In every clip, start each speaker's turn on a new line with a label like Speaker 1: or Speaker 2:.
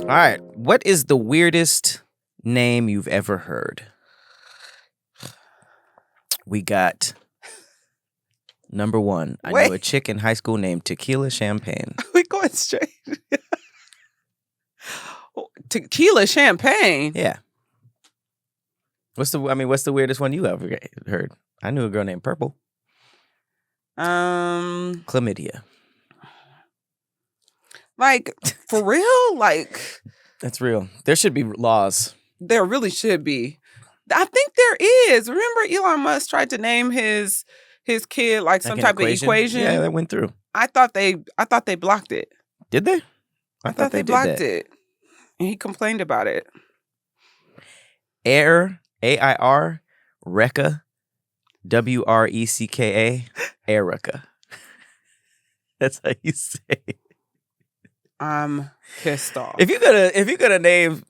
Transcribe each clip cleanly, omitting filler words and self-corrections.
Speaker 1: All right. What is the weirdest name you've ever heard? We got number one. I knew a chick in high school named Tequila Champagne.
Speaker 2: We're going straight. Tequila Champagne?
Speaker 1: Yeah. What's the weirdest one you ever heard? I knew a girl named Purple. Chlamydia.
Speaker 2: Like, for real? Like,
Speaker 1: that's real. There should be laws.
Speaker 2: There really should be. I think there is. Remember Elon Musk tried to name his kid like some type of equation?
Speaker 1: Yeah, that went through.
Speaker 2: I thought they blocked it.
Speaker 1: Did they?
Speaker 2: I thought they blocked it. And he complained about it.
Speaker 1: Air, A-I-R, Recca, W-R-E-C-K-A, Erica. That's how you say it.
Speaker 2: I'm pissed off.
Speaker 1: If you're gonna name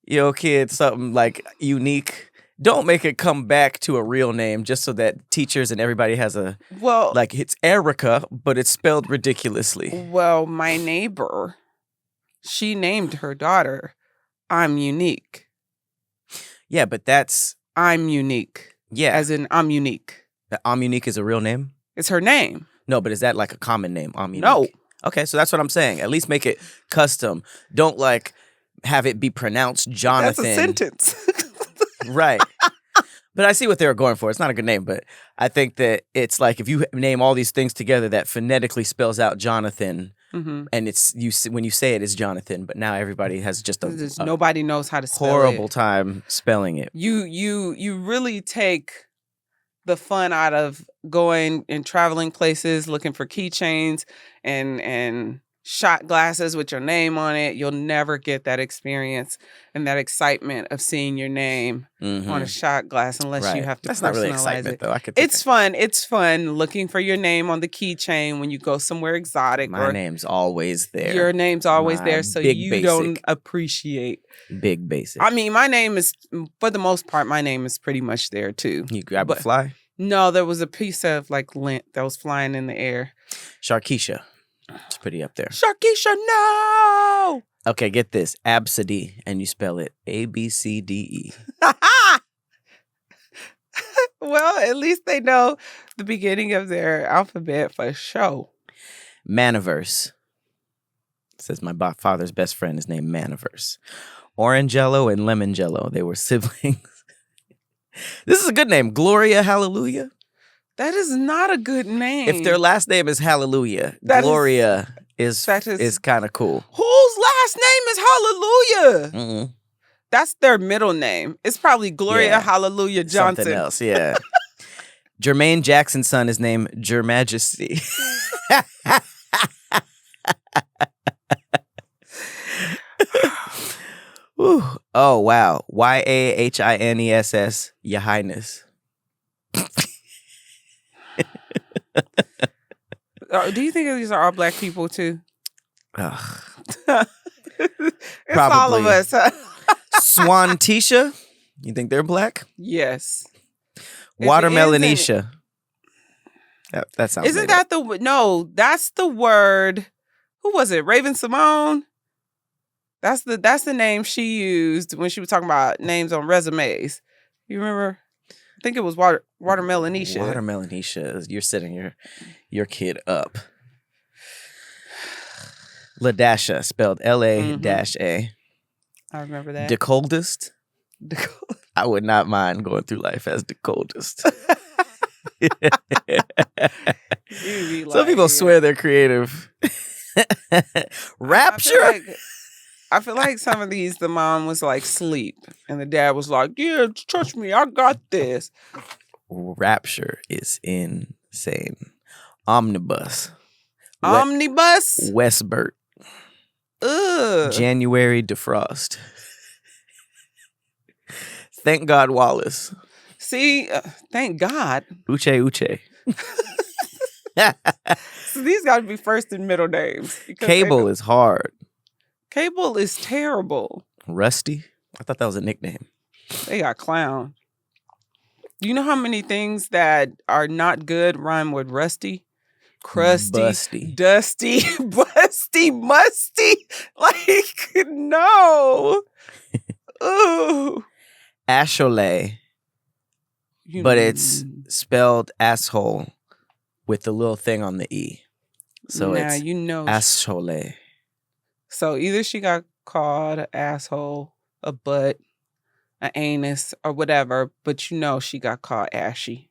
Speaker 1: your kid something like unique, don't make it come back to a real name just so that teachers and everybody has like it's Erica, but it's spelled ridiculously.
Speaker 2: Well, my neighbor, she named her daughter I'm Unique.
Speaker 1: Yeah, but that's
Speaker 2: I'm Unique.
Speaker 1: Yeah,
Speaker 2: as in I'm Unique.
Speaker 1: I'm Unique is a real name?
Speaker 2: It's her name.
Speaker 1: No, but is that like a common name? I'm Unique.
Speaker 2: No.
Speaker 1: Okay, so that's what I'm saying. At least make it custom. Don't like have it be pronounced Jonathan.
Speaker 2: That's a sentence.
Speaker 1: Right. But I see what they were going for. It's not a good name, but I think that it's like if you name all these things together that phonetically spells out Jonathan, and it's when you say it, it's Jonathan, but now everybody has just
Speaker 2: nobody knows how to spell
Speaker 1: horrible time spelling it.
Speaker 2: You really take the fun out of going and traveling places, looking for keychains and shot glasses with your name on it. You'll never get that experience and that excitement of seeing your name on a shot glass unless you have to
Speaker 1: That's
Speaker 2: personalize
Speaker 1: not really excitement,
Speaker 2: it.
Speaker 1: though.
Speaker 2: It's fun. It's fun looking for your name on the keychain when you go somewhere exotic.
Speaker 1: My name's always there.
Speaker 2: Your name's always there, so you
Speaker 1: basic.
Speaker 2: don't appreciate.
Speaker 1: Big basic.
Speaker 2: I mean, my name is, for the most part, my name is pretty much there, too.
Speaker 1: You grab a fly?
Speaker 2: No, there was a piece of, like, lint that was flying in the air.
Speaker 1: Sharkeisha. It's pretty up there.
Speaker 2: Sharkeisha, no!
Speaker 1: Okay, get this. Absidy, and you spell it A-B-C-D-E.
Speaker 2: Well, at least they know the beginning of their alphabet for sure.
Speaker 1: Maniverse. It says my father's best friend is named Maniverse. Orangello and Lemon Jello. They were siblings. This is a good name. Gloria Hallelujah.
Speaker 2: That is not a good name.
Speaker 1: If their last name is Hallelujah, Gloria is kind of cool.
Speaker 2: Whose last name is Hallelujah? That's their middle name. It's probably Gloria Hallelujah Johnson.
Speaker 1: Something else, yeah. Jermaine Jackson's son is named Jer Majesty. Oh, wow. Y-A-H-I-N-E-S-S, Your Highness.
Speaker 2: Do you think these are all black people, too?
Speaker 1: It's
Speaker 2: all of us.
Speaker 1: Swantisha? You think they're black?
Speaker 2: Yes.
Speaker 1: Watermelonisha. That sounds
Speaker 2: Isn't that no, that's the word. Who was it? Raven Simone? That's the name she used when she was talking about names on resumes. You remember? I think it was Watermelonisha.
Speaker 1: Watermelonisha. You're setting your kid up. Ladasha, spelled L-A-A.
Speaker 2: I remember that.
Speaker 1: The coldest. I would not mind going through life as the coldest. Some people swear they're creative. Rapture.
Speaker 2: I feel like some of these, the mom was like, sleep. And the dad was like, yeah, trust me, I got this.
Speaker 1: Rapture is insane. Omnibus.
Speaker 2: Omnibus?
Speaker 1: Westbert.
Speaker 2: Ugh.
Speaker 1: January Defrost. Thank God Wallace.
Speaker 2: See, thank God.
Speaker 1: Uche.
Speaker 2: So these got to be first and middle names.
Speaker 1: Cable is hard.
Speaker 2: Cable is terrible.
Speaker 1: Rusty? I thought that was a nickname.
Speaker 2: They got clown. Do you know how many things that are not good rhyme with rusty? crusty,
Speaker 1: Busty.
Speaker 2: dusty, busty, musty. Like, no. Ooh.
Speaker 1: Asholay, but it's spelled asshole with the little thing on the E. So
Speaker 2: now,
Speaker 1: it's Asholay.
Speaker 2: So either she got called an asshole, a butt, an anus, or whatever, but she got called ashy.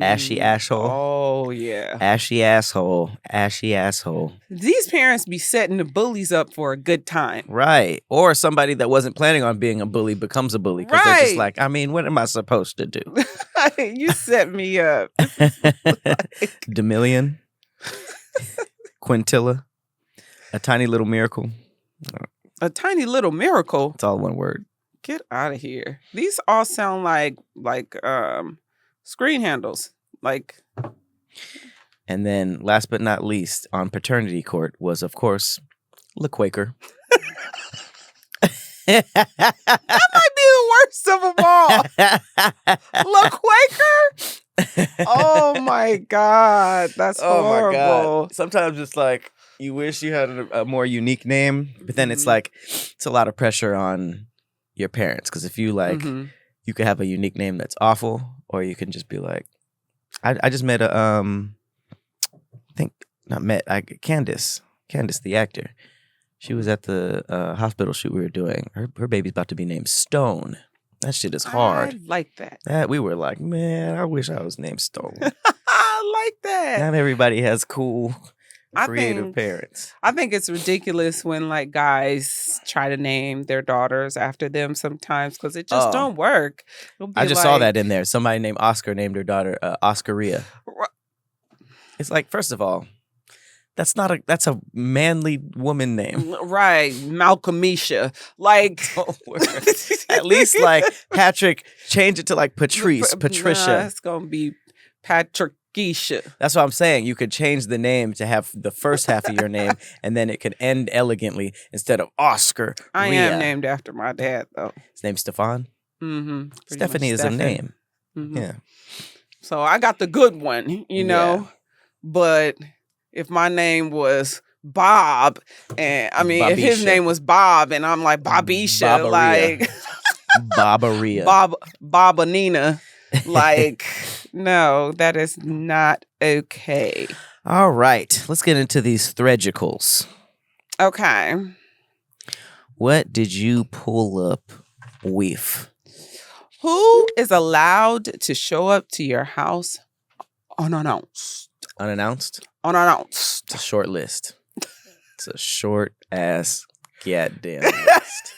Speaker 1: Ashy asshole.
Speaker 2: Oh, yeah.
Speaker 1: Ashy asshole. Ashy asshole.
Speaker 2: These parents be setting the bullies up for a good time.
Speaker 1: Right. Or somebody that wasn't planning on being a bully becomes a bully. Because they're just like, I mean, what am I supposed to do?
Speaker 2: You set me up.
Speaker 1: Demillion. Quintilla. A tiny little miracle.
Speaker 2: A tiny little miracle?
Speaker 1: It's all one word.
Speaker 2: Get out of here. These all sound like screen handles. Like.
Speaker 1: And then last but not least on paternity court was, of course, LaQuaker.
Speaker 2: That might be the worst of them all. LaQuaker? Oh my God. That's horrible. My God.
Speaker 1: Sometimes it's like you wish you had a more unique name, but then it's like it's a lot of pressure on your parents. Because if you like, you could have a unique name that's awful, or you can just be like, I just met Candace the actor. She was at the hospital shoot we were doing. Her baby's about to be named Stone. That shit is hard.
Speaker 2: I like that.
Speaker 1: We were like, man, I wish I was named Stone.
Speaker 2: I like that.
Speaker 1: Not everybody has cool, creative parents.
Speaker 2: I think it's ridiculous when like guys try to name their daughters after them sometimes because it just don't work.
Speaker 1: I just saw that in there. Somebody named Oscar named her daughter Oscaria. It's like, first of all, that's a manly woman name.
Speaker 2: Right. Malcolmisha. Like
Speaker 1: at least like Patrick, change it to like Patricia.
Speaker 2: Nah, it's gonna be Patrickisha.
Speaker 1: That's what I'm saying. You could change the name to have the first half of your name and then it could end elegantly instead of Oscar.
Speaker 2: I am named after my dad though.
Speaker 1: His name's Stefan? Stephanie is a name. Yeah.
Speaker 2: So I got the good one, you know. Yeah. But if my name was Bob, and I mean, Bobisha. If his name was Bob, and I'm like Bobisha, like
Speaker 1: Bobaria,
Speaker 2: Bobanina, like no, that is not okay.
Speaker 1: All right, let's get into these threadgicles.
Speaker 2: Okay,
Speaker 1: what did you pull up, Weef?
Speaker 2: Who is allowed to show up to your house unannounced?
Speaker 1: Unannounced?
Speaker 2: Unannounced.
Speaker 1: It's a short list. It's a short ass goddamn list.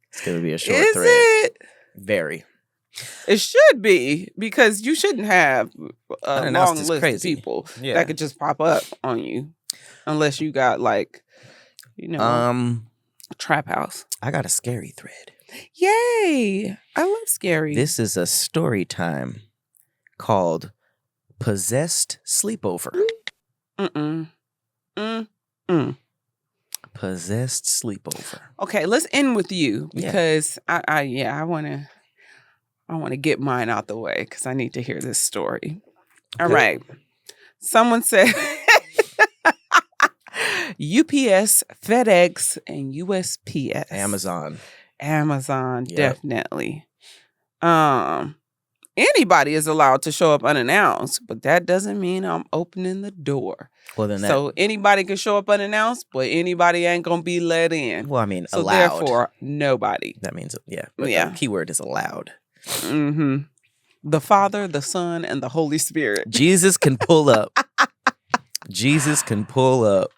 Speaker 1: It's going to be a short thread.
Speaker 2: Is it?
Speaker 1: Very.
Speaker 2: It should be, because you shouldn't have a long list of people that could just pop up on you. Unless you got like, you know, a trap house.
Speaker 1: I got a scary thread.
Speaker 2: Yay. I love scary.
Speaker 1: This is a story time called Possessed Sleepover. Possessed Sleepover.
Speaker 2: Okay, let's end with you because I want to get mine out the way because I need to hear this story. All right. Someone said UPS, FedEx, and USPS. Amazon, definitely. Anybody is allowed to show up unannounced, but that doesn't mean I'm opening the door.
Speaker 1: Well, then
Speaker 2: so anybody can show up unannounced, but anybody ain't gonna be let in.
Speaker 1: Well, I mean,
Speaker 2: so
Speaker 1: allowed.
Speaker 2: Therefore, nobody.
Speaker 1: That means But the keyword is allowed.
Speaker 2: The Father, the Son, and the Holy Spirit.
Speaker 1: Jesus can pull up. Jesus can pull up.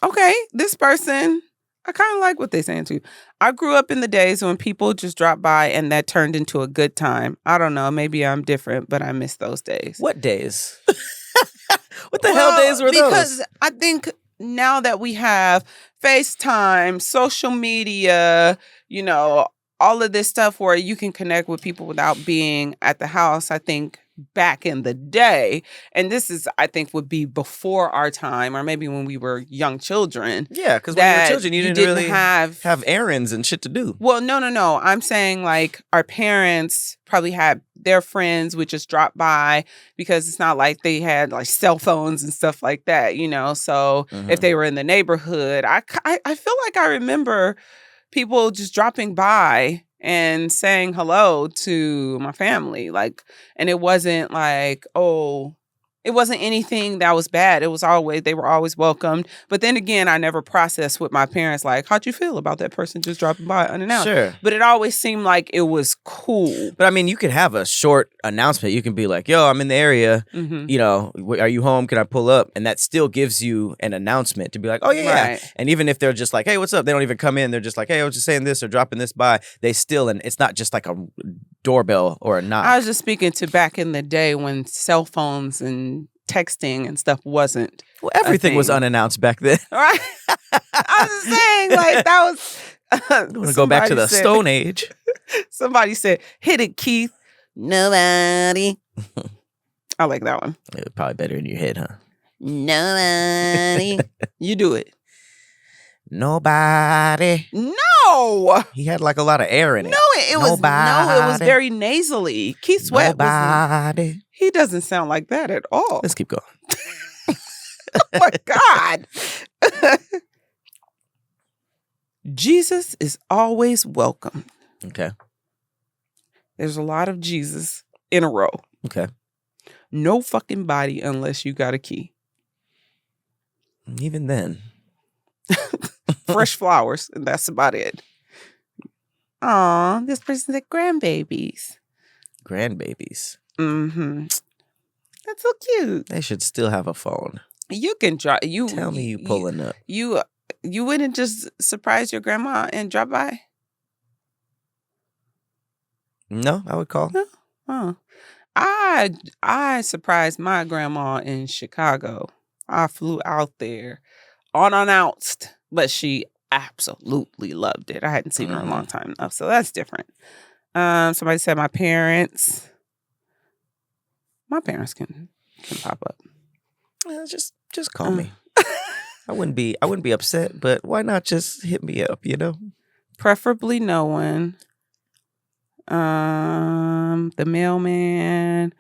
Speaker 2: Okay, this person, I kind of like what they're saying too. I grew up in the days when people just dropped by and that turned into a good time. I don't know. Maybe I'm different, but I miss those days.
Speaker 1: What days? What the hell days were those?
Speaker 2: Because I think now that we have FaceTime, social media, all of this stuff where you can connect with people without being at the house, I think back in the day. And this is, I think, would be before our time, or maybe when we were young children.
Speaker 1: Yeah, because when you were children, you didn't really
Speaker 2: have
Speaker 1: errands and shit to do.
Speaker 2: Well, no. I'm saying like our parents probably had their friends would just drop by, because it's not like they had like cell phones and stuff like that, you know? So if they were in the neighborhood, I feel like I remember people just dropping by and saying hello to my family. Like, and it wasn't like, oh, it wasn't anything that was bad. It was always, they were always welcomed. But then again, I never processed with my parents, like, how'd you feel about that person just dropping by unannounced?
Speaker 1: Sure.
Speaker 2: But it always seemed like it was cool.
Speaker 1: But I mean, you could have a short announcement. You can be like, yo, I'm in the area. You know, are you home? Can I pull up? And that still gives you an announcement to be like, oh, yeah. And even if they're just like, hey, what's up? They don't even come in. They're just like, hey, I was just saying this or dropping this by. They still, and it's not just like a doorbell or a knock.
Speaker 2: I was just speaking to back in the day when cell phones and texting and stuff wasn't.
Speaker 1: Well, everything was unannounced back then.
Speaker 2: Right? I was just saying, like, that was.
Speaker 1: I want to go back to the Stone Age.
Speaker 2: Somebody said, hit it, Keith. Nobody. I like that one.
Speaker 1: It was probably better in your head, huh?
Speaker 2: Nobody. You do it.
Speaker 1: Nobody.
Speaker 2: No.
Speaker 1: He had like a lot of air in it.
Speaker 2: No, it was very nasally. Keith Sweat
Speaker 1: Nobody.
Speaker 2: He doesn't sound like that at all.
Speaker 1: Let's keep going.
Speaker 2: Oh my God. Jesus is always welcome.
Speaker 1: Okay.
Speaker 2: There's a lot of Jesus in a row.
Speaker 1: Okay.
Speaker 2: No fucking body unless you got a key.
Speaker 1: Even then.
Speaker 2: Fresh flowers, and that's about it. Aw, this person's at Grandbabies.
Speaker 1: Grandbabies.
Speaker 2: Mm-hmm. That's so cute.
Speaker 1: They should still have a phone.
Speaker 2: You can drop.
Speaker 1: Tell me you pulling up.
Speaker 2: You wouldn't just surprise your grandma and drop by?
Speaker 1: No, I would call.
Speaker 2: No. Oh. I surprised my grandma in Chicago. I flew out there unannounced, but she absolutely loved it. I hadn't seen her in a long time enough, so that's different. Somebody said my parents. My parents can pop up.
Speaker 1: Well, just call me. I wouldn't be upset, but why not just hit me up, you know?
Speaker 2: Preferably no one. The mailman.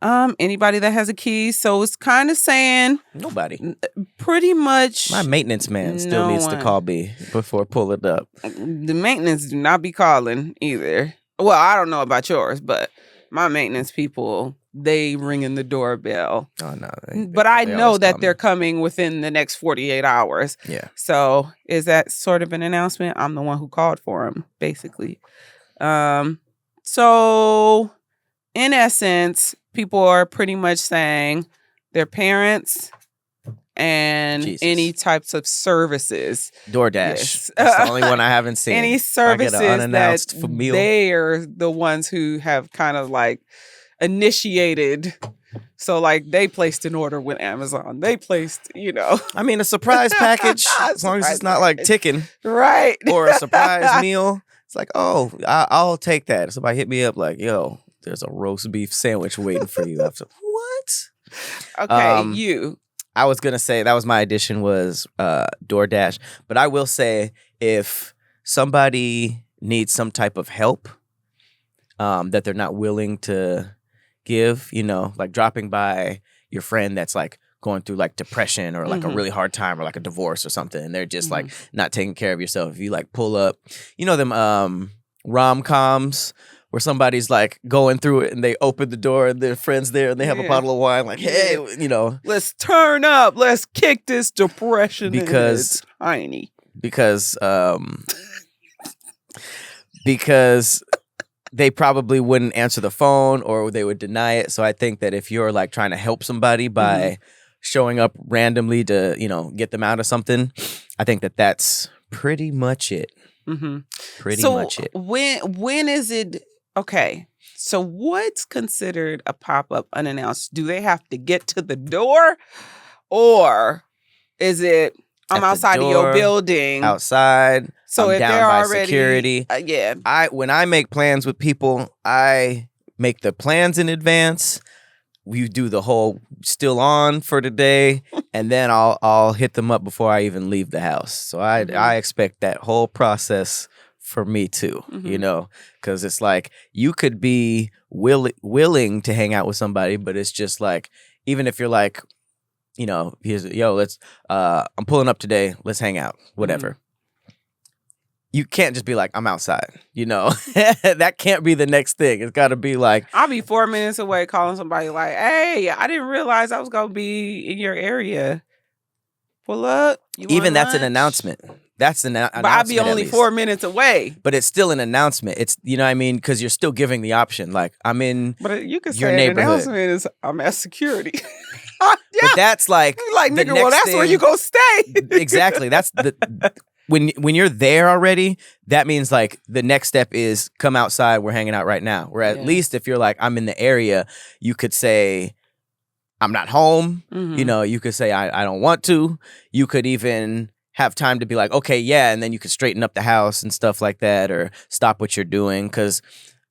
Speaker 2: Anybody that has a key. So it's kind of saying
Speaker 1: nobody.
Speaker 2: Pretty much.
Speaker 1: My maintenance man still needs to call me before pulling up.
Speaker 2: The maintenance do not be calling either. Well, I don't know about yours, but my maintenance people, they ringing the doorbell.
Speaker 1: Oh no!
Speaker 2: But I know that they're coming within the next 48 hours.
Speaker 1: Yeah.
Speaker 2: So is that sort of an announcement? I'm the one who called for them, basically. So in essence, people are pretty much saying their parents and any types of services.
Speaker 1: DoorDash. Yes. That's the only one I haven't seen.
Speaker 2: Any services that they are the ones who have kind of like initiated. So like they placed an order with Amazon. They placed, you know.
Speaker 1: I mean, a surprise package, as long as it's not like ticking.
Speaker 2: Right.
Speaker 1: Or a surprise meal. It's like, oh, I'll take that. Somebody hit me up like, yo, there's a roast beef sandwich waiting for you. After what?
Speaker 2: Okay,
Speaker 1: I was gonna say that was my addition was DoorDash, but I will say if somebody needs some type of help that they're not willing to give, you know, like dropping by your friend that's like going through like depression or like a really hard time or like a divorce or something, and they're just like not taking care of yourself. If you like pull up, you know them rom-coms where somebody's like going through it and they open the door and their friend's there and they have a bottle of wine, like, hey, you know.
Speaker 2: Let's turn up. Let's kick this depression
Speaker 1: because
Speaker 2: tiny.
Speaker 1: Because they probably wouldn't answer the phone or they would deny it. So I think that if you're like trying to help somebody by showing up randomly to, you know, get them out of something, I think that that's pretty much it. Pretty much it.
Speaker 2: When is it? Okay, so what's considered a pop-up unannounced? Do they have to get to the door? Or is it, I'm outside of your building?
Speaker 1: Outside.
Speaker 2: So
Speaker 1: I'm
Speaker 2: if
Speaker 1: down
Speaker 2: they're
Speaker 1: by
Speaker 2: already,
Speaker 1: security.
Speaker 2: Yeah.
Speaker 1: When I make plans with people, I make the plans in advance. We do the whole still on for today, and then I'll hit them up before I even leave the house. So I expect that whole process for me too, you know, because it's like you could be willing to hang out with somebody, but it's just like, even if you're like, you know, let's I'm pulling up today, let's hang out, whatever. You can't just be like, I'm outside, you know. That can't be the next thing. It's got to be like,
Speaker 2: I'll be 4 minutes away calling somebody like, hey, I didn't realize I was going to be in your area. Pull up.
Speaker 1: Even that's an announcement. That's an announcement.
Speaker 2: But I'll be only 4 minutes away.
Speaker 1: But it's still an announcement. It's, you know what I mean? Because you're still giving the option. Like, I'm in
Speaker 2: but you could
Speaker 1: your
Speaker 2: say
Speaker 1: neighborhood.
Speaker 2: An announcement is, I'm at security.
Speaker 1: Yeah. But that's like,
Speaker 2: nigga, well, that's where you go stay.
Speaker 1: Exactly. That's when you're there already, that means like the next step is come outside. We're hanging out right now. Where at least if you're like, I'm in the area, you could say, I'm not home. You know, you could say, I don't want to. You could even have time to be like, okay, yeah. And then you could straighten up the house and stuff like that, or stop what you're doing. Cause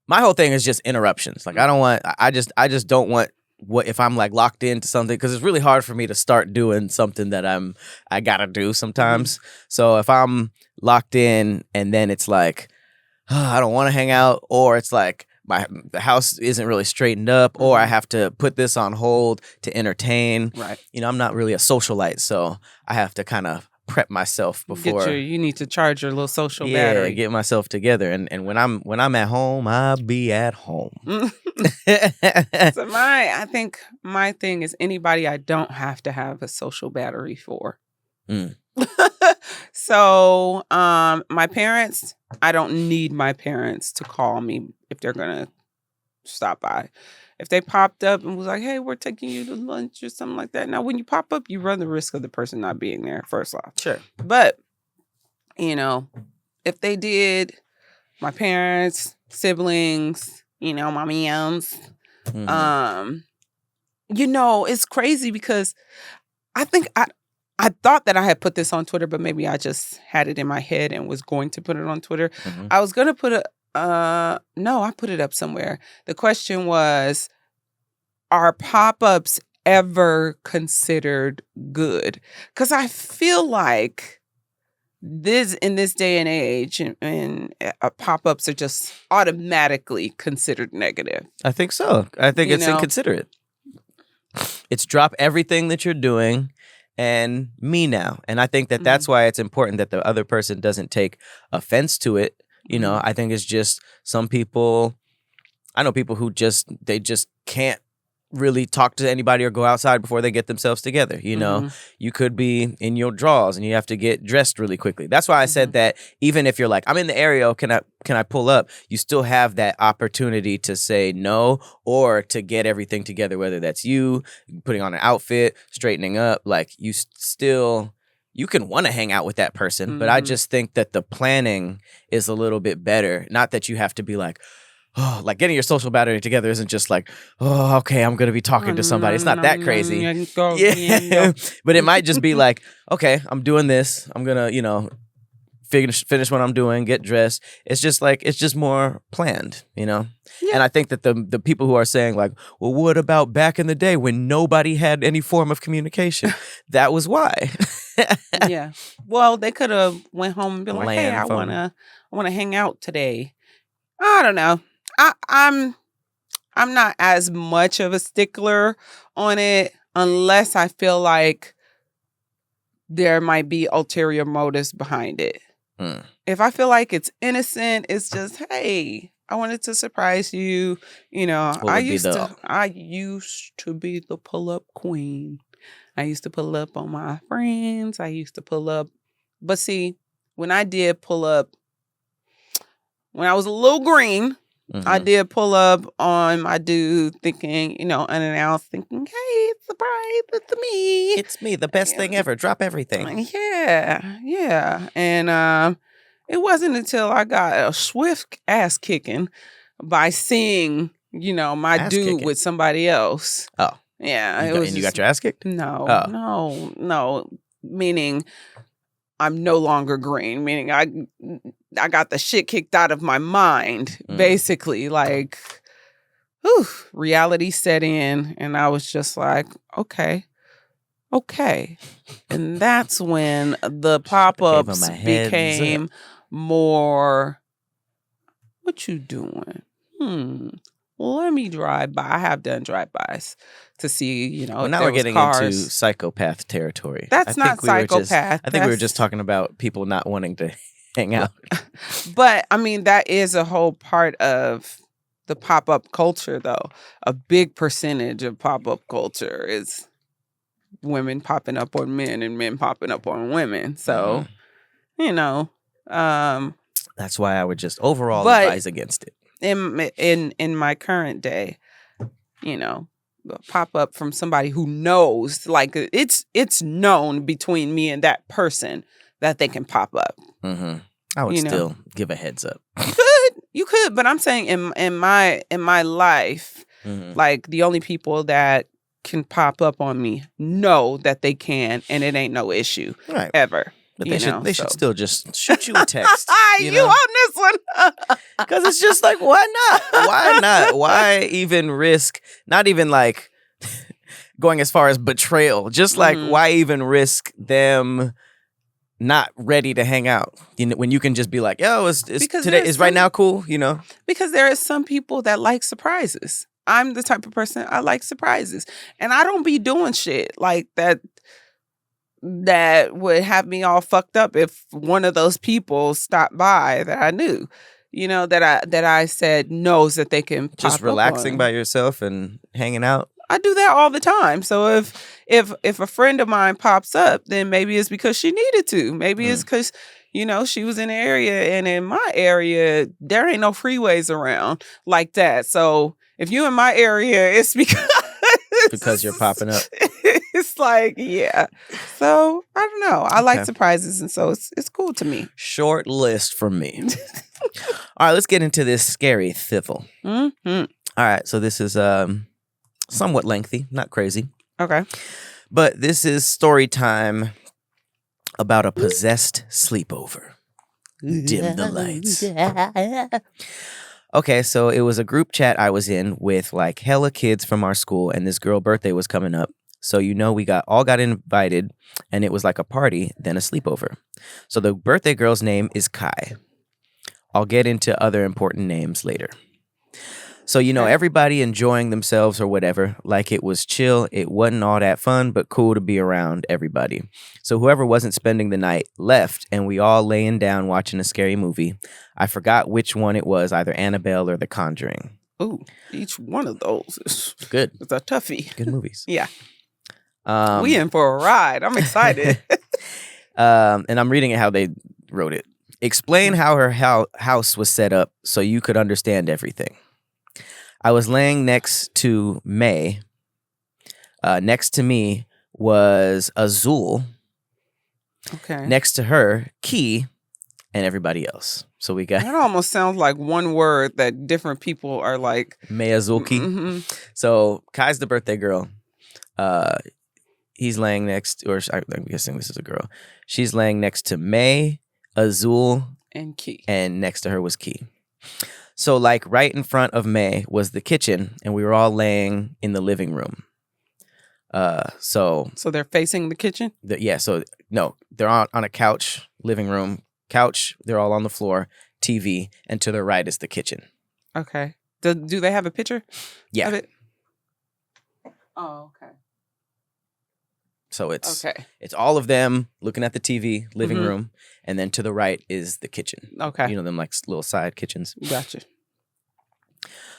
Speaker 1: my whole thing is just interruptions. Like I just don't want what if I'm like locked into something, because it's really hard for me to start doing something that I gotta do sometimes. So if I'm locked in and then it's like, I don't want to hang out, or it's like the house isn't really straightened up, or I have to put this on hold to entertain. Right. You know, I'm not really a socialite, so I have to kind of prep myself before.
Speaker 2: You need to charge your little social battery.
Speaker 1: Yeah, get myself together. And when I'm at home, I'll be at home.
Speaker 2: So I think my thing is anybody I don't have to have a social battery for. So my parents, I don't need my parents to call me if they're gonna stop by. If they popped up and was like, hey, we're taking you to lunch or something like that. Now, when you pop up, you run the risk of the person not being there, first off.
Speaker 1: Sure.
Speaker 2: But, you know, if they did, my parents, siblings, you know, my mams, you know, it's crazy because I think I thought that I had put this on Twitter, but maybe I just had it in my head and was going to put it on Twitter. I was going to put no, I put it up somewhere. The question was, are pop-ups ever considered good? Because I feel like in this day and age, and pop-ups are just automatically considered negative.
Speaker 1: I think so. I think it's inconsiderate. It's drop everything that you're doing and me now. And I think that that's why it's important that the other person doesn't take offense to it. You know, I think it's just some people, I know people who they just can't really talk to anybody or go outside before they get themselves together. You know, you could be in your drawers and you have to get dressed really quickly. That's why I said that even if you're like, I'm in the area, can I pull up? You still have that opportunity to say no, or to get everything together, whether that's you putting on an outfit, straightening up, like you can want to hang out with that person, but I just think that the planning is a little bit better. Not that you have to be like, oh, like getting your social battery together isn't just like, oh, okay, I'm going to be talking to somebody. It's not that crazy. Yeah. But it might just be like, okay, I'm doing this. I'm going to, you know, finish what I'm doing, get dressed. It's just like, it's just more planned, you know? Yeah. And I think that the people who are saying like, well, what about back in the day when nobody had any form of communication? That was why.
Speaker 2: Yeah. Well, they could have went home and been like, hey, I wanna hang out today. I don't know. I'm not as much of a stickler on it unless I feel like there might be ulterior motives behind it. If I feel like it's innocent, it's just, hey, I wanted to surprise you. You know, I used to be the pull-up queen. I used to pull up on my friends. I used to pull up. But see, when I did pull up, when I was a little green, I did pull up on my dude thinking, you know, unannounced, thinking, hey, surprise, it's me.
Speaker 1: It's me, the best thing ever. Drop everything.
Speaker 2: Yeah. And it wasn't until I got a swift ass kicking by seeing, you know, my dude with somebody else.
Speaker 1: Oh.
Speaker 2: Yeah.
Speaker 1: And you got your ass kicked?
Speaker 2: No. Meaning I'm no longer green. Meaning I got the shit kicked out of my mind, basically. Like, reality set in, and I was just like, okay. And that's when the pop-ups became more, what you doing? Well, let me drive by. I have done drive-bys to see,
Speaker 1: Well,
Speaker 2: if
Speaker 1: now
Speaker 2: there
Speaker 1: we're
Speaker 2: was
Speaker 1: getting
Speaker 2: cars.
Speaker 1: into psychopath territory.
Speaker 2: That's not psychopath.
Speaker 1: I think we were just talking about people not wanting to hang out.
Speaker 2: But, I mean, that is a whole part of the pop-up culture, though. A big percentage of pop-up culture is women popping up on men and men popping up on women. So,
Speaker 1: that's why I would just overall advise against it.
Speaker 2: In my current day, pop up from somebody who knows, like it's known between me and that person that they can pop up.
Speaker 1: Mm-hmm. I would still give a heads up.
Speaker 2: You could, but I'm saying in my life, like the only people that can pop up on me know that they can, and it ain't no issue ever.
Speaker 1: But they should still just shoot you a text.
Speaker 2: You on this one?
Speaker 1: Because it's just like, why not? Why not? Why even risk? Not even like going as far as betrayal. Just like, why even risk them not ready to hang out? When you can just be like, yo, is right now cool?
Speaker 2: Because there are some people that like surprises. I'm the type of person, I like surprises. And I don't be doing shit like that would have me all fucked up if one of those people stopped by that I knew, that I said knows that they can pop
Speaker 1: just relaxing
Speaker 2: up on.
Speaker 1: by yourself and hanging out.
Speaker 2: I do that all the time. So if a friend of mine pops up, then maybe it's because she needed to. Maybe it's because she was in the area, and in my area there ain't no freeways around like that. So if you in my area, it's because
Speaker 1: you're popping up.
Speaker 2: It's like, yeah. So I don't know. I like surprises, and so it's cool to me.
Speaker 1: Short list from me. All right, let's get into this scary thiffle.
Speaker 2: Mm-hmm.
Speaker 1: All right, so this is somewhat lengthy, not crazy.
Speaker 2: Okay.
Speaker 1: But this is story time about a possessed sleepover. Dim the lights. Okay, so it was a group chat I was in with like hella kids from our school, and this girl birthday was coming up. So we all got invited, and it was like a party, then a sleepover. So the birthday girl's name is Kai. I'll get into other important names later. So, everybody enjoying themselves or whatever, like it was chill. It wasn't all that fun, but cool to be around everybody. So whoever wasn't spending the night left, and we all laying down watching a scary movie. I forgot which one it was, either Annabelle or The Conjuring.
Speaker 2: Ooh, each one of those is
Speaker 1: good.
Speaker 2: It's a toughie.
Speaker 1: Good movies.
Speaker 2: Yeah. We in for a ride. I'm excited.
Speaker 1: And I'm reading it how they wrote it. Explain how her house was set up so you could understand everything. I was laying next to May. Next to me was Azul.
Speaker 2: Okay.
Speaker 1: Next to her, Key, and everybody else. So we got...
Speaker 2: That almost sounds like one word that different people are like...
Speaker 1: May, Azul, Key.
Speaker 2: Mm-hmm.
Speaker 1: So Kai's the birthday girl. He's laying next... Or I'm guessing this is a girl. She's laying next to May, Azul,
Speaker 2: and Key.
Speaker 1: And next to her was Key. So, like, right in front of May was the kitchen, and we were all laying in the living room. So
Speaker 2: they're facing the kitchen?
Speaker 1: They're on a couch, living room, couch. They're all on the floor, TV, and to their right is the kitchen.
Speaker 2: Okay. Do they have a picture?
Speaker 1: Yeah.
Speaker 2: Of it? Oh, okay.
Speaker 1: So it's all of them looking at the TV, living room, and then to the right is the kitchen.
Speaker 2: Okay.
Speaker 1: Them like little side kitchens.
Speaker 2: Gotcha.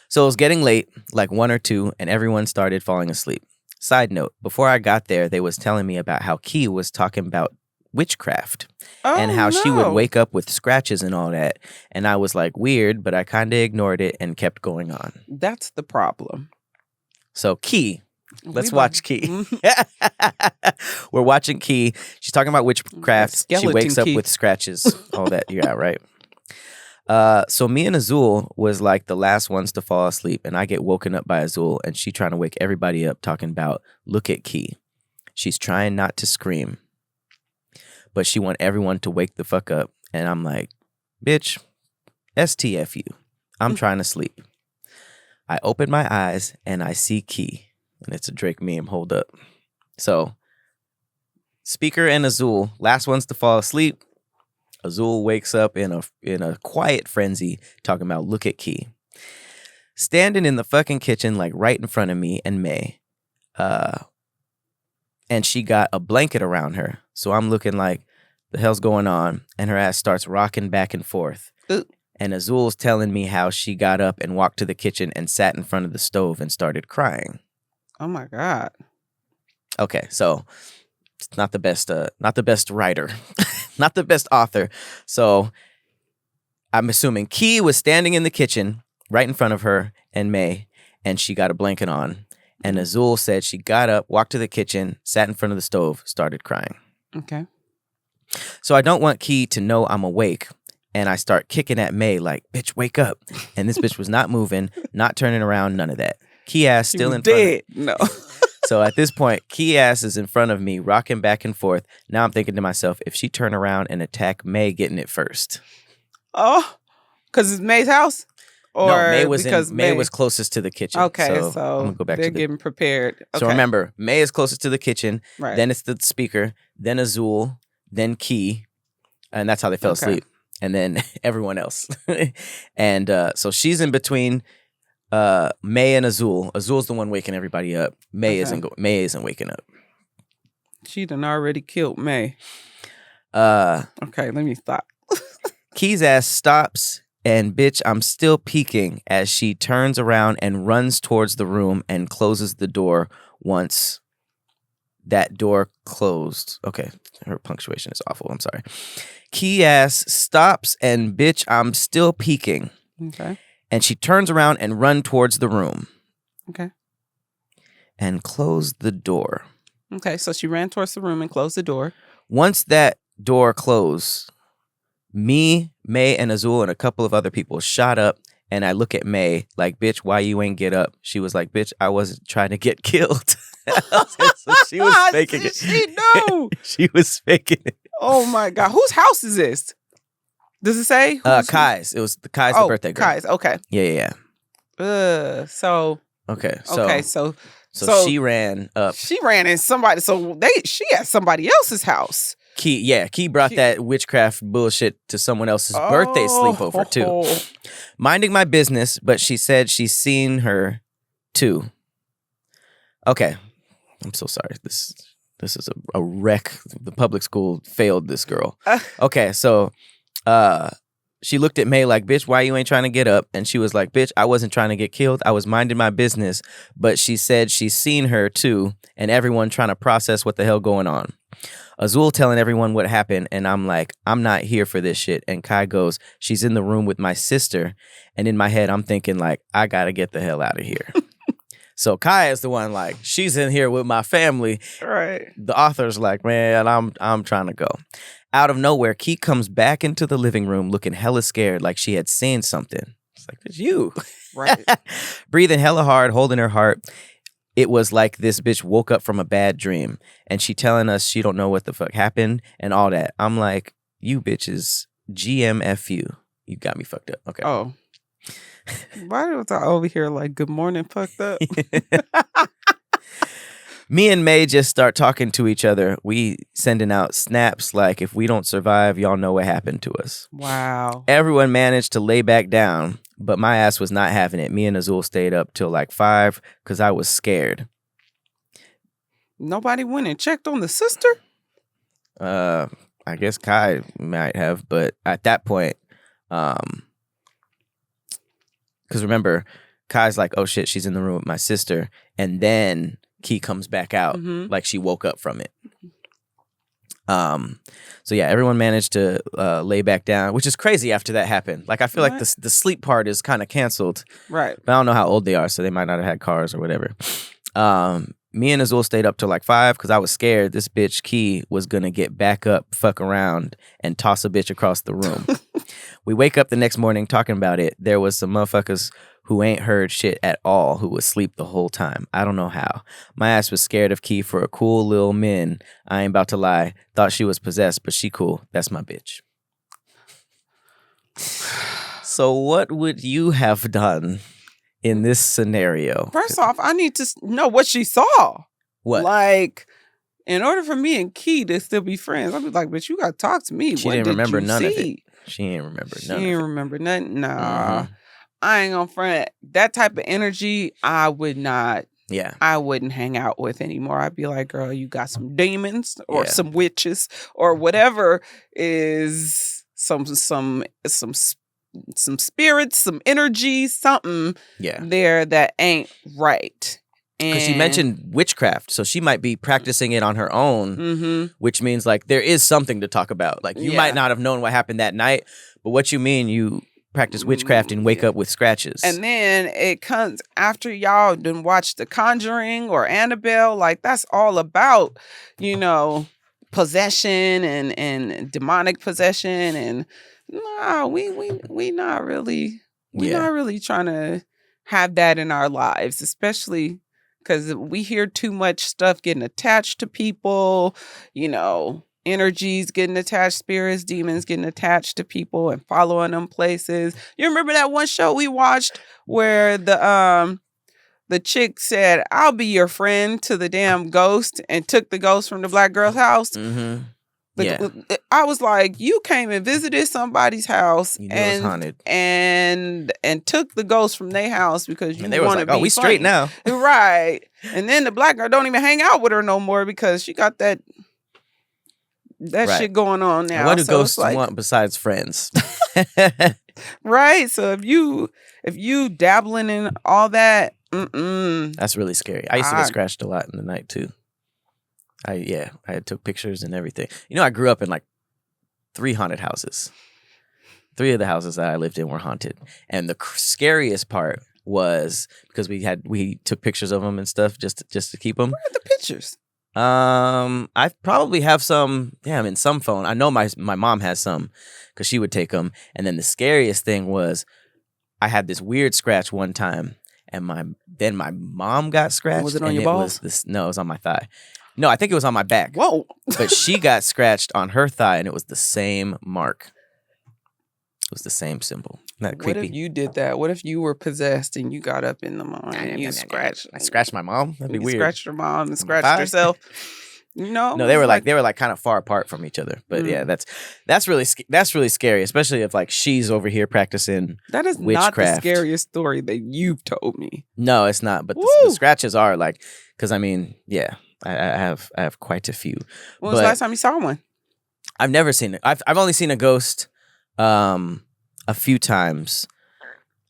Speaker 1: So it was getting late, like 1 or 2, and everyone started falling asleep. Side note, before I got there, they was telling me about how Key was talking about witchcraft and how she would wake up with scratches and all that. And I was like, weird, but I kind of ignored it and kept going on.
Speaker 2: That's the problem.
Speaker 1: So Key... Let's watch Key. We're watching Key. She's talking about witchcraft. She wakes up with scratches. All that. Yeah, right. So me and Azul was like the last ones to fall asleep, and I get woken up by Azul, and she trying to wake everybody up, talking about, look at Key. She's trying not to scream, but she want everyone to wake the fuck up. And I'm like, bitch, STFU. I'm trying to sleep. I open my eyes and I see Key. And it's a Drake meme. Hold up. So, Speaker and Azul, last ones to fall asleep. Azul wakes up in a quiet frenzy, talking about look at Key. Standing in the fucking kitchen, like right in front of me and May. And she got a blanket around her. So I'm looking like, the hell's going on? And her ass starts rocking back and forth.
Speaker 2: Ooh.
Speaker 1: And Azul's telling me how she got up and walked to the kitchen and sat in front of the stove and started crying.
Speaker 2: Oh my God.
Speaker 1: Okay, so it's not the best writer, not the best author. So I'm assuming Key was standing in the kitchen right in front of her and May, and she got a blanket on. And Azul said she got up, walked to the kitchen, sat in front of the stove, started crying.
Speaker 2: Okay.
Speaker 1: So I don't want Key to know I'm awake. And I start kicking at May like, bitch, wake up. And this bitch was not moving, not turning around, none of that. Key ass still in front of me.
Speaker 2: No.
Speaker 1: So at this point, Key ass is in front of me, rocking back and forth. Now I'm thinking to myself, if she turn around and attack May getting it first.
Speaker 2: Oh, because it's May's house? Or
Speaker 1: no, May was closest to the kitchen.
Speaker 2: Okay, so
Speaker 1: I'm gonna go back
Speaker 2: they're getting prepared. Okay.
Speaker 1: So remember, May is closest to the kitchen.
Speaker 2: Right.
Speaker 1: Then it's the speaker. Then Azul. Then Key. And that's how they fell asleep. And then everyone else. And so she's in between May and Azul. Azul's the one waking everybody up. May isn't waking up.
Speaker 2: She done already killed May. Okay, let me stop.
Speaker 1: Key's ass stops and bitch, I'm still peeking as she turns around and runs towards the room and closes the door once that door closed. Okay, her punctuation is awful. I'm sorry. Key ass stops and bitch, I'm still peeking.
Speaker 2: Okay.
Speaker 1: And she turns around and run towards the room.
Speaker 2: Okay.
Speaker 1: And closed the door.
Speaker 2: Okay, so she ran towards the room and closed the door.
Speaker 1: Once that door closed, me, May, and Azul and a couple of other people shot up. And I look at May like, bitch, why you ain't get up? She was like, bitch, I wasn't trying to get killed. So she was faking it.
Speaker 2: She knew.
Speaker 1: She was faking it.
Speaker 2: Oh my God. Whose house is this? Does it say?
Speaker 1: Kai's. It was Kai's the birthday girl.
Speaker 2: Kai's. Okay.
Speaker 1: Yeah.
Speaker 2: So.
Speaker 1: Okay.
Speaker 2: So
Speaker 1: she ran up.
Speaker 2: She ran in somebody. So she at somebody else's house.
Speaker 1: Key brought that witchcraft bullshit to someone else's birthday sleepover too. Minding my business, but she said she's seen her too. Okay. I'm so sorry. This is a wreck. The public school failed this girl. Okay, so she looked at May like, bitch, why you ain't trying to get up? And she was like, bitch, I wasn't trying to get killed. I was minding my business. But she said she's seen her too, and everyone trying to process what the hell going on. Azul telling everyone what happened, and I'm like, I'm not here for this shit. And Kai goes, she's in the room with my sister. And in my head, I'm thinking like, I gotta get the hell out of here. So Kai is the one like, she's in here with my family.
Speaker 2: Right.
Speaker 1: The author's like, man, I'm trying to go. Out of nowhere, Key comes back into the living room looking hella scared, like she had seen something. It's like, it's you.
Speaker 2: Right.
Speaker 1: Breathing hella hard, holding her heart. It was like this bitch woke up from a bad dream. And she telling us she don't know what the fuck happened and all that. I'm like, you bitches, GMFU. You got me fucked up. Okay.
Speaker 2: Oh. Why was I over here like, good morning, fucked up?
Speaker 1: Me and May just start talking to each other. We sending out snaps like, if we don't survive, y'all know what happened to us.
Speaker 2: Wow.
Speaker 1: Everyone managed to lay back down, but my ass was not having it. Me and Azul stayed up till like 5 because I was scared.
Speaker 2: Nobody went and checked on the sister?
Speaker 1: I guess Kai might have, but at that point, because remember, Kai's like, oh shit, she's in the room with my sister. And then Key comes back out like she woke up from it. So yeah, everyone managed to lay back down, which is crazy after that happened. Like I feel like the sleep part is kind of canceled.
Speaker 2: Right.
Speaker 1: But I don't know how old they are, so they might not have had cars or whatever. Me and Azul stayed up till like 5 because I was scared this bitch Key was gonna get back up, fuck around, and toss a bitch across the room. We wake up the next morning talking about it. There was some motherfuckers who ain't heard shit at all who was asleep the whole time. I don't know how. My ass was scared of Key for a cool little min. I ain't about to lie. Thought she was possessed, but she cool. That's my bitch. So what would you have done in this scenario?
Speaker 2: First off, I need to know what she saw.
Speaker 1: What?
Speaker 2: Like, in order for me and Key to still be friends, I'd be like, but you got to talk to me.
Speaker 1: She
Speaker 2: What
Speaker 1: didn't
Speaker 2: did
Speaker 1: remember
Speaker 2: you
Speaker 1: none
Speaker 2: see?
Speaker 1: of it. She ain't remember none of it.
Speaker 2: She ain't remember nothing. Nah.
Speaker 1: Mm-hmm.
Speaker 2: I ain't gonna front. That type of energy, I would not.
Speaker 1: Yeah.
Speaker 2: I wouldn't hang out with anymore. I'd be like, girl, you got some demons or
Speaker 1: Yeah.
Speaker 2: some witches or whatever is some spirits, some energy, something there that ain't right.
Speaker 1: Because she mentioned witchcraft, so she might be practicing it on her own, which means like there is something to talk about. Like you might not have known what happened that night, but what you mean you practice witchcraft and wake up with scratches.
Speaker 2: And then it comes after y'all done watch The Conjuring or Annabelle. Like that's all about, possession and demonic possession. And no, we not really not really trying to have that in our lives, especially because we hear too much stuff getting attached to people, energies getting attached, spirits, demons getting attached to people and following them places. You remember that one show we watched where the chick said, "I'll be your friend" to the damn ghost and took the ghost from the black girl's house? Mm-hmm. I was like, you came and visited somebody's house and took the ghost from their house because you want to be
Speaker 1: we
Speaker 2: funny.
Speaker 1: Straight now.
Speaker 2: Right. And then the black girl don't even hang out with her no more because she got that shit going on now.
Speaker 1: And what do ghosts want besides friends?
Speaker 2: Right. So if you dabbling in all that,
Speaker 1: that's really scary. I used to get scratched a lot in the night too. I took pictures and everything. I grew up in like 3 haunted houses. 3 of the houses that I lived in were haunted. And the scariest part was because we took pictures of them and stuff just to keep them.
Speaker 2: Where are the pictures?
Speaker 1: I probably have some. Yeah, I'm in some phone. I know my mom has some because she would take them. And then the scariest thing was I had this weird scratch one time, and my mom got scratched.
Speaker 2: Was it on your balls?
Speaker 1: No, it was on my thigh. No, I think it was on my back.
Speaker 2: Whoa!
Speaker 1: But she got scratched on her thigh, and it was the same mark. It was the same symbol. Isn't that creepy?
Speaker 2: What if you did that? What if you were possessed and you got up in the morning and you scratched?
Speaker 1: I scratched my mom. That'd be weird.
Speaker 2: You scratched your mom and scratched yourself.
Speaker 1: No, they were like kind of far apart from each other. But yeah, that's really scary, especially if like she's over here practicing.
Speaker 2: That is
Speaker 1: witchcraft.
Speaker 2: Not the scariest story that you've told me.
Speaker 1: No, it's not. But the scratches are like, because I mean, yeah, I have quite a few.
Speaker 2: When was the last time you saw one?
Speaker 1: I've never seen it. I've only seen a ghost a few times.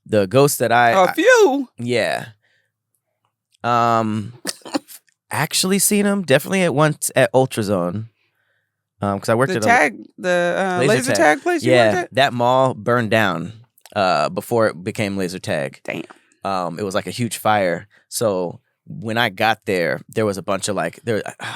Speaker 1: The ghost that
Speaker 2: a few?
Speaker 1: Yeah. Actually seen him definitely at once at Ultrazone. Because I worked
Speaker 2: the laser tag place you worked at?
Speaker 1: That mall burned down before it became laser tag.
Speaker 2: Damn.
Speaker 1: It was like a huge fire. So when I got there, there was a bunch of what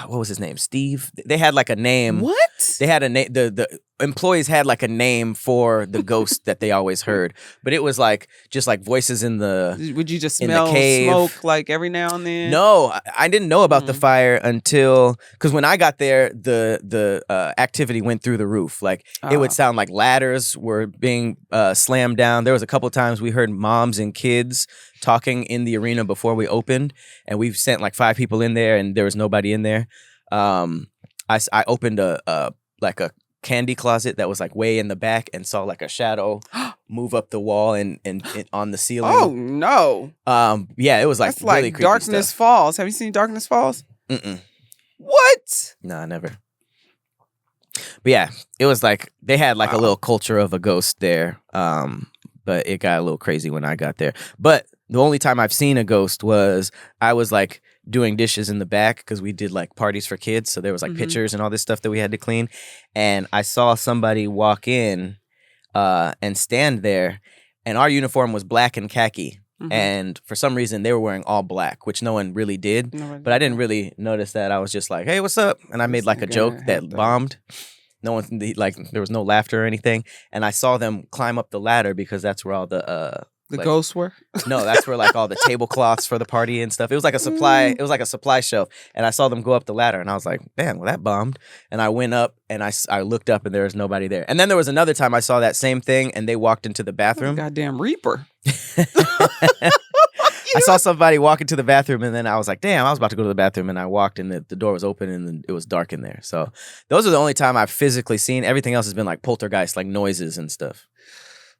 Speaker 1: was his name? Steve? They had like a name.
Speaker 2: What?
Speaker 1: They had a name. The employees had like a name for the ghost that they always heard. But it was like just like voices in the
Speaker 2: Would you just smell smoke like every now and then?
Speaker 1: No, I didn't know about the fire until because when I got there, the activity went through the roof. Like it would sound like ladders were being slammed down. There was a couple times we heard moms and kids talking in the arena before we opened, and we've sent like 5 people in there, and there was nobody in there. I opened a candy closet that was like way in the back and saw like a shadow move up the wall and on the ceiling.
Speaker 2: Oh no!
Speaker 1: Yeah, it was like
Speaker 2: that's really like creepy Darkness stuff. Falls. Have you seen Darkness Falls? What?
Speaker 1: No, never. But yeah, it was like they had like a little culture of a ghost there. But it got a little crazy when I got there. But the only time I've seen a ghost was I was like doing dishes in the back because we did like parties for kids. So there was like pictures and all this stuff that we had to clean. And I saw somebody walk in and stand there. And our uniform was black and khaki. And for some reason, they were wearing all black, which no one really did. But I didn't really notice that. I was just like, hey, what's up? And I made like a joke that bombed. No one, like, there was no laughter or anything. And I saw them climb up the ladder because that's where all the
Speaker 2: ghosts were?
Speaker 1: No, that's where like all the tablecloths for the party and stuff. It was like a supply. It was like a supply shelf. And I saw them go up the ladder, and I was like, "Man, well that bombed." And I went up, and I looked up, and there was nobody there. And then there was another time I saw that same thing, and they walked into the bathroom.
Speaker 2: Goddamn Reaper.
Speaker 1: I saw somebody walk into the bathroom, and then I was like, damn, I was about to go to the bathroom, and I walked, and the door was open, and it was dark in there. So those are the only time I've physically seen. Everything else has been like poltergeist, like noises and stuff.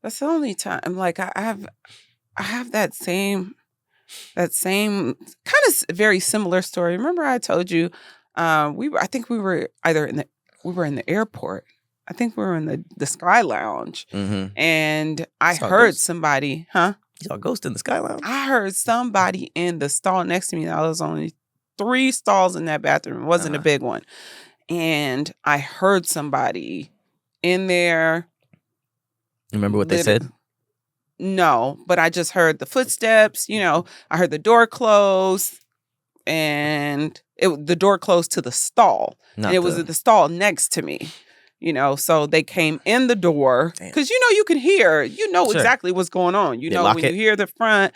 Speaker 2: That's the only time. Like I have that same kind of very similar story. Remember I told you I think we were in the airport. I think we were in the Sky Lounge.
Speaker 1: Mm-hmm.
Speaker 2: And I heard somebody, huh?
Speaker 1: You saw a ghost in the Sky Lounge?
Speaker 2: I heard somebody in the stall next to me. There was only 3 stalls in that bathroom. It wasn't a big one. And I heard somebody in there.
Speaker 1: You remember what they said?
Speaker 2: No, but I just heard the footsteps. You know, I heard the door close, and the door closed to the stall. And it was at the stall next to me. You know, so they came in the door because, you know, you can hear, exactly what's going on. You know, when you hear the front,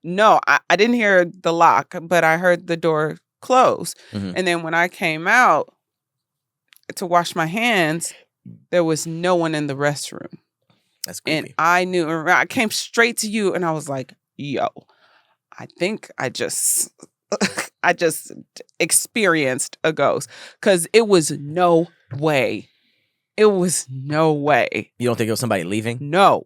Speaker 2: no, I didn't hear the lock, but I heard the door close. Mm-hmm. And then when I came out to wash my hands, there was no one in the restroom.
Speaker 1: That's creepy.
Speaker 2: And I knew, I came straight to you and I was like, yo, I think I just experienced a ghost because it was no way. It was no way.
Speaker 1: You don't think it was somebody leaving?
Speaker 2: No,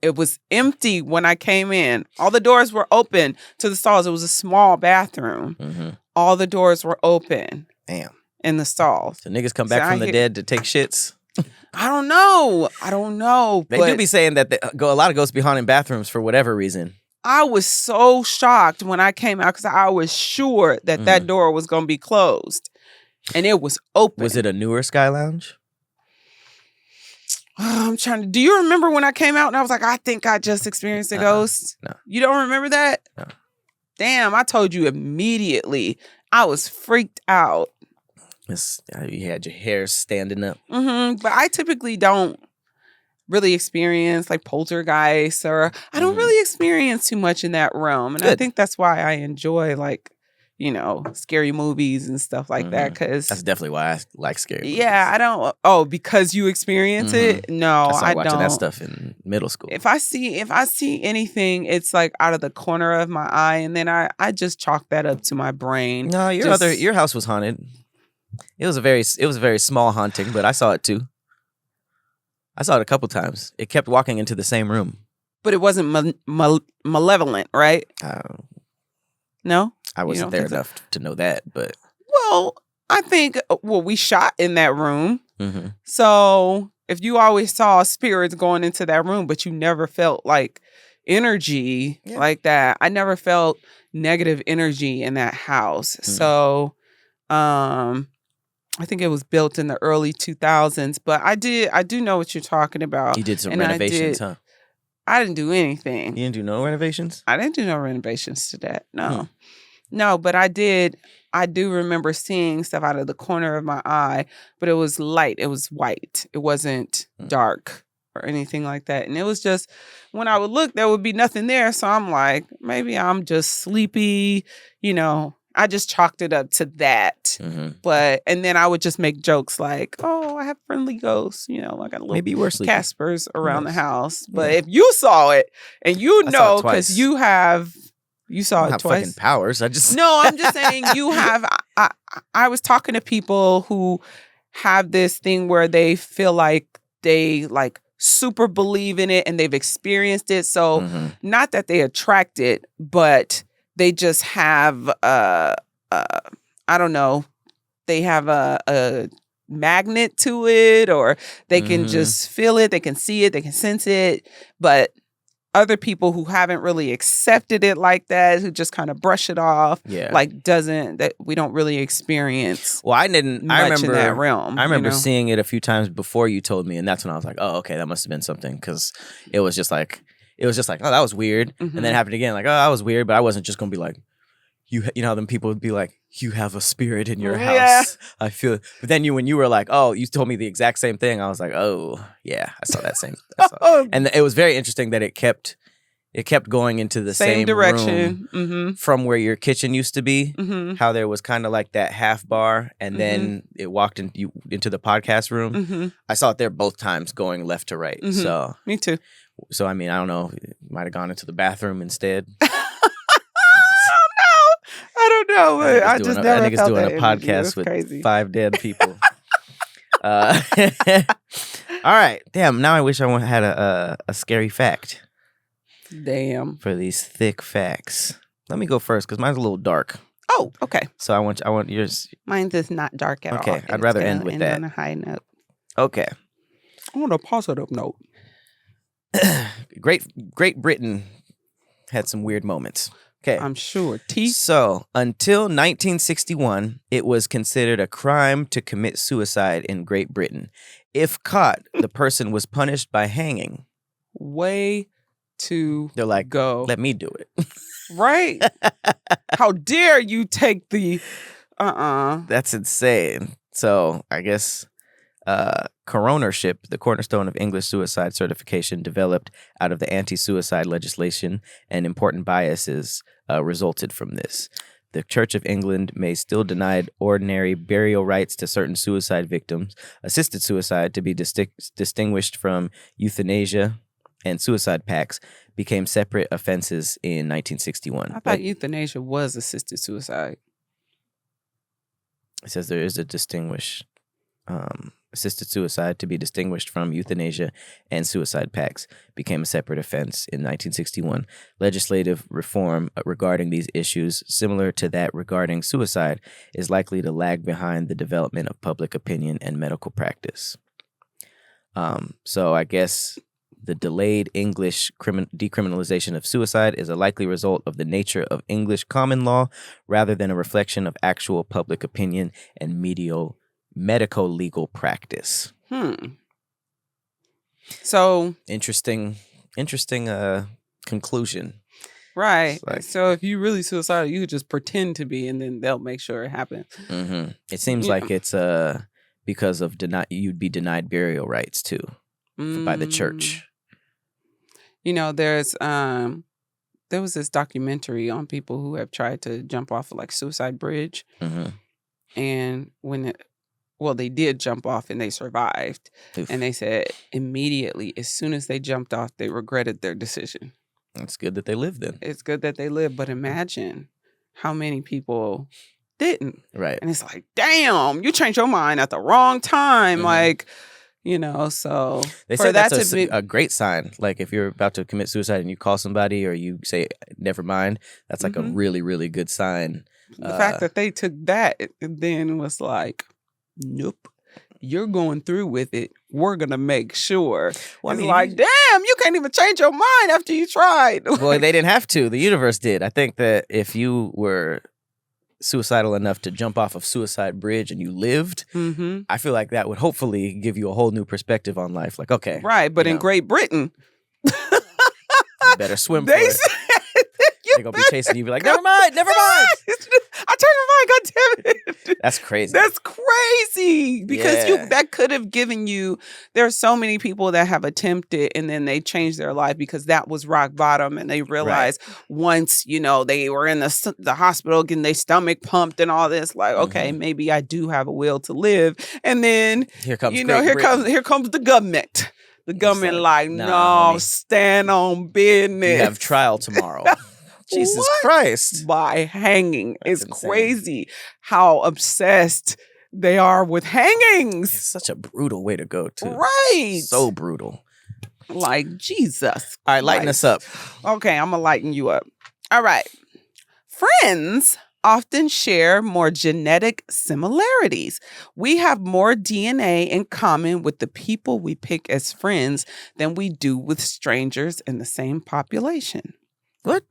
Speaker 2: it was empty when I came in. All the doors were open to the stalls. It was a small bathroom. Mm-hmm. All the doors were open.
Speaker 1: Damn.
Speaker 2: In the stalls.
Speaker 1: So niggas come back from the dead to take shits?
Speaker 2: I don't know.
Speaker 1: They do be saying that a lot of ghosts be haunting bathrooms for whatever reason.
Speaker 2: I was so shocked when I came out because I was sure that door was going to be closed. And it was open.
Speaker 1: Was it a newer Sky Lounge?
Speaker 2: I'm trying to... Do you remember when I came out and I was like, I think I just experienced a ghost?
Speaker 1: No.
Speaker 2: You don't remember that?
Speaker 1: No.
Speaker 2: Damn, I told you immediately. I was freaked out.
Speaker 1: You had your hair standing up.
Speaker 2: Mm-hmm. But I typically don't really experience like poltergeists, or I don't really experience too much in that realm. And I think that's why I enjoy like, scary movies and stuff like that. Because
Speaker 1: that's definitely why I like scary movies.
Speaker 2: Yeah, I don't. Oh, because you experience it? No,
Speaker 1: I started watching
Speaker 2: don't.
Speaker 1: that stuff in middle school.
Speaker 2: If I see anything, it's like out of the corner of my eye, and then I just chalk that up to my brain.
Speaker 1: No, your house was haunted. It was a very small haunting, but I saw it too. I saw it a couple times. It kept walking into the same room.
Speaker 2: But it wasn't malevolent, right? No?
Speaker 1: I wasn't there enough to know that, but...
Speaker 2: Well, I think, we shot in that room.
Speaker 1: Mm-hmm.
Speaker 2: So if you always saw spirits going into that room, but you never felt like energy like that, I never felt negative energy in that house. Mm-hmm. So I think it was built in the early 2000s, but I do know what you're talking about.
Speaker 1: You did some renovations, huh?
Speaker 2: I didn't do anything.
Speaker 1: You didn't do no renovations?
Speaker 2: I didn't do no renovations to that. No. No, but I did. I do remember seeing stuff out of the corner of my eye, but it was light. It was white. It wasn't dark or anything like that. And it was just, when I would look, there would be nothing there. So I'm like, maybe I'm just sleepy, I just chalked it up to that. Mm-hmm. And then I would just make jokes like, oh, I have friendly ghosts. I got a little Caspers around the house. But if you saw it, and because you saw it twice.
Speaker 1: Fucking powers.
Speaker 2: No, I'm just saying you have. I was talking to people who have this thing where they feel like they like super believe in it and they've experienced it. So not that they attract it, but they just have, I don't know, they have a magnet to it, or they can just feel it, they can see it, they can sense it. But other people who haven't really accepted it like that, who just kind of brush it off, that we don't really experience.
Speaker 1: Well, I remember
Speaker 2: in that realm.
Speaker 1: I remember seeing it a few times before you told me, and that's when I was like, oh, okay, that must have been something, because it was just like, oh, that was weird. And then it happened again, like, oh, that was weird, but I wasn't just going to be like, you know how them people would be like, you have a spirit in your house. I feel it. But then when you were like, oh, you told me the exact same thing, I was like, oh, yeah, I saw that same. And it was very interesting that it kept going into the same
Speaker 2: direction
Speaker 1: room from where your kitchen used to be, how there was kind of like that half bar, and then it walked into the podcast room. I saw it there both times going left to right. So
Speaker 2: me too.
Speaker 1: So, I mean, I don't know. might have gone into the bathroom instead.
Speaker 2: I don't know. But I just never
Speaker 1: that nigga's
Speaker 2: felt
Speaker 1: doing
Speaker 2: that
Speaker 1: a
Speaker 2: energy. It
Speaker 1: podcast
Speaker 2: was
Speaker 1: with
Speaker 2: crazy.
Speaker 1: 5 dead people. All right. Damn, now I wish I had a scary fact.
Speaker 2: Damn.
Speaker 1: For these thick facts. Let me go first because mine's a little dark.
Speaker 2: Oh, okay.
Speaker 1: So I want yours.
Speaker 2: Mine's is not dark at all.
Speaker 1: Okay, I'd rather end with that.
Speaker 2: On a high note.
Speaker 1: Okay.
Speaker 2: On a positive note.
Speaker 1: Great Britain had some weird moments. Okay.
Speaker 2: I'm sure.
Speaker 1: So, until 1961, it was considered a crime to commit suicide in Great Britain. If caught, the person was punished by hanging.
Speaker 2: Way to
Speaker 1: They're like,
Speaker 2: go.
Speaker 1: Let me do it.
Speaker 2: Right? How dare you take the
Speaker 1: That's insane. So, I guess coronership, the cornerstone of English suicide certification, developed out of the anti-suicide legislation, and important biases resulted from this. The Church of England may still deny ordinary burial rights to certain suicide victims. Assisted suicide, to be distinguished from euthanasia and suicide pacts, became separate offenses in 1961.
Speaker 2: I thought euthanasia was assisted suicide.
Speaker 1: It says there is a distinguished assisted suicide, to be distinguished from euthanasia and suicide pacts, became a separate offense in 1961. Legislative reform regarding these issues, similar to that regarding suicide, is likely to lag behind the development of public opinion and medical practice. So I guess the delayed English decriminalization of suicide is a likely result of the nature of English common law rather than a reflection of actual public opinion and medical legal practice.
Speaker 2: So
Speaker 1: interesting conclusion.
Speaker 2: Right. So if you really suicidal, you could just pretend to be, and then they'll make sure it happens.
Speaker 1: Mm-hmm. It seems like it's because of you'd be denied burial rights too by the church.
Speaker 2: You know, there was this documentary on people who have tried to jump off of like Suicide Bridge, and they did jump off and they survived. Oof. And they said immediately, as soon as they jumped off, they regretted their decision.
Speaker 1: It's good that they lived then.
Speaker 2: It's good that they lived, but imagine how many people didn't.
Speaker 1: Right.
Speaker 2: And it's like, damn, you changed your mind at the wrong time. Like, so
Speaker 1: they said that's a great sign. Like if you're about to commit suicide and you call somebody or you say, never mind, that's like a really, really good sign.
Speaker 2: The fact that they took that and then was like, nope, you're going through with it. We're going to make sure. Well, it's like, damn, you can't even change your mind after you tried.
Speaker 1: Well, they didn't have to. The universe did. I think that if you were suicidal enough to jump off of Suicide Bridge and you lived, I feel like that would hopefully give you a whole new perspective on life. Like, okay.
Speaker 2: Right. But in Great Britain,
Speaker 1: you better swim for it. They're going to be chasing you. Be like, never mind.
Speaker 2: I changed my mind. God damn it.
Speaker 1: That's crazy.
Speaker 2: That's crazy. Because that could have given you, there are so many people that have attempted and then they changed their life because that was rock bottom. And they realized once, they were in the hospital getting their stomach pumped and all this, like, okay, maybe I do have a will to live. And then,
Speaker 1: here comes
Speaker 2: the government. The government no, stand on business.
Speaker 1: You have trial tomorrow. Jesus Christ.
Speaker 2: By hanging. It's crazy how obsessed they are with hangings.
Speaker 1: It's such a brutal way to go, too.
Speaker 2: Right.
Speaker 1: So brutal.
Speaker 2: Like, Jesus.
Speaker 1: All right, lighten us up.
Speaker 2: Okay, I'm going to lighten you up. All right. Friends often share more genetic similarities. We have more DNA in common with the people we pick as friends than we do with strangers in the same population.
Speaker 1: What?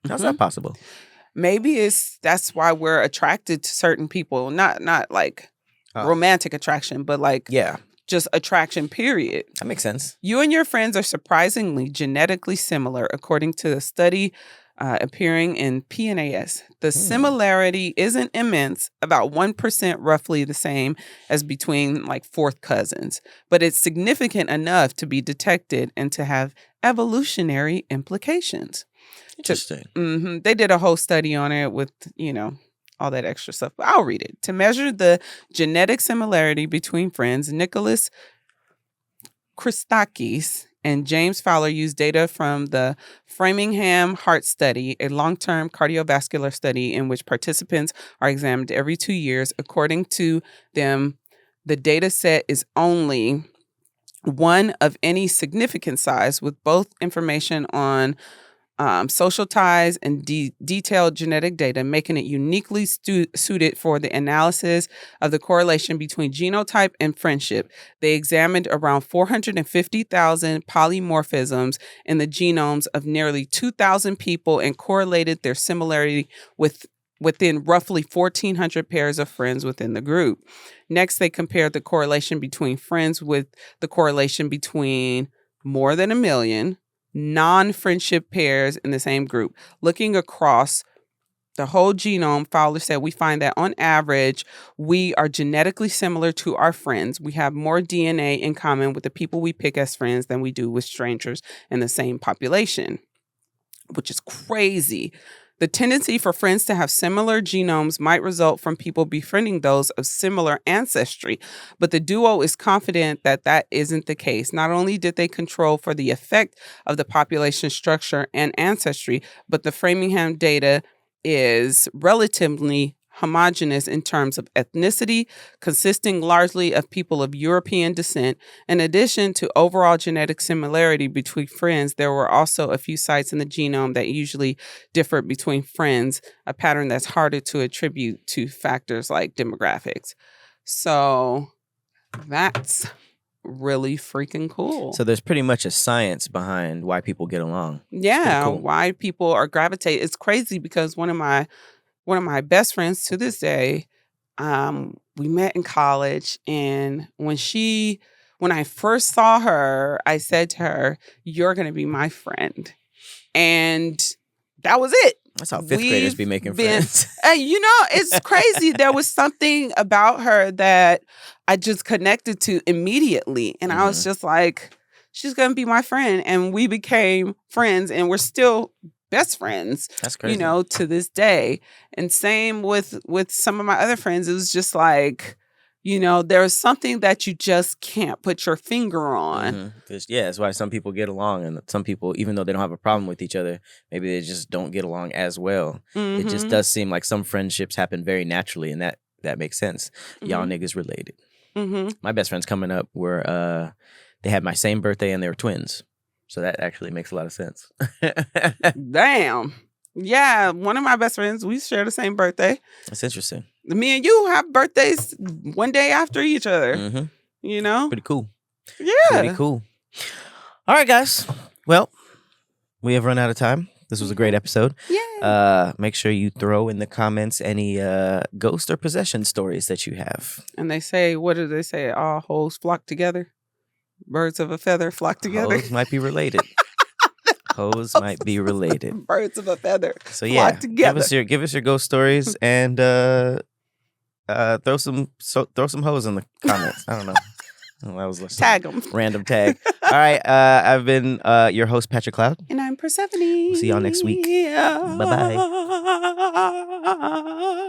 Speaker 1: How's that possible?
Speaker 2: Maybe that's why we're attracted to certain people. Not like romantic attraction, but like just attraction, period.
Speaker 1: That makes sense.
Speaker 2: You and your friends are surprisingly genetically similar, according to a study appearing in PNAS. The similarity isn't immense, about 1% roughly the same as between like fourth cousins, but it's significant enough to be detected and to have evolutionary implications.
Speaker 1: Interesting.
Speaker 2: They did a whole study on it with, all that extra stuff. But I'll read it. To measure the genetic similarity between friends, Nicholas Christakis And James Fowler used data from the Framingham Heart Study, a long-term cardiovascular study in which participants are examined every 2 years. According to them, the data set is only one of any significant size, with both information on social ties and detailed genetic data, making it uniquely suited for the analysis of the correlation between genotype and friendship. They examined around 450,000 polymorphisms in the genomes of nearly 2,000 people and correlated their similarity within roughly 1,400 pairs of friends within the group. Next, they compared the correlation between friends with the correlation between more than 1 million non-friendship pairs in the same group. Looking across the whole genome, Fowler said, we find that on average, we are genetically similar to our friends. We have more DNA in common with the people we pick as friends than we do with strangers in the same population, which is crazy. The tendency for friends to have similar genomes might result from people befriending those of similar ancestry, but the duo is confident that that isn't the case. Not only did they control for the effect of the population structure and ancestry, but the Framingham data is relatively homogeneous in terms of ethnicity, consisting largely of people of European descent. In addition to overall genetic similarity between friends, there were also a few sites in the genome that usually differed between friends, a pattern that's harder to attribute to factors like demographics. So that's really freaking cool.
Speaker 1: So there's pretty much a science behind why people get along.
Speaker 2: Yeah,
Speaker 1: cool.
Speaker 2: Why people are gravitate. It's crazy because one of my best friends to this day, we met in college, and when I first saw her, I said to her, "You're going to be my friend," and that was it.
Speaker 1: That's how fifth graders be making friends.
Speaker 2: It's crazy. There was something about her that I just connected to immediately, and I was just like, "She's going to be my friend," and we became friends, and we're still best friends.
Speaker 1: That's crazy.
Speaker 2: To this day. And same with some of my other friends. It was just like, there's something that you just can't put your finger on.
Speaker 1: That's why some people get along, and some people, even though they don't have a problem with each other, maybe they just don't get along as well. It just does seem like some friendships happen very naturally, and that makes sense. Y'all niggas related. My best friends coming up were they had my same birthday and they were twins. So that actually makes a lot of sense.
Speaker 2: Damn. Yeah, one of my best friends, we share the same birthday.
Speaker 1: That's interesting.
Speaker 2: Me and you have birthdays one day after each other.
Speaker 1: Pretty cool.
Speaker 2: Yeah.
Speaker 1: Pretty cool. All right, guys. Well, we have run out of time. This was a great episode.
Speaker 2: Yay.
Speaker 1: Make sure you throw in the comments any ghost or possession stories that you have.
Speaker 2: And they say, what do they say? All hoes flock together. Birds of a feather flock together.
Speaker 1: Hoes might be related. Hoes might be related.
Speaker 2: Birds of a feather.
Speaker 1: So yeah,
Speaker 2: flock together.
Speaker 1: give us your ghost stories and throw some hoes in the comments. I don't know. I was listening.
Speaker 2: Tag them.
Speaker 1: Random tag. All right. I've been your host, Patrick Cloud.
Speaker 2: And I'm Persephanii.
Speaker 1: We'll see y'all next week. Bye-bye.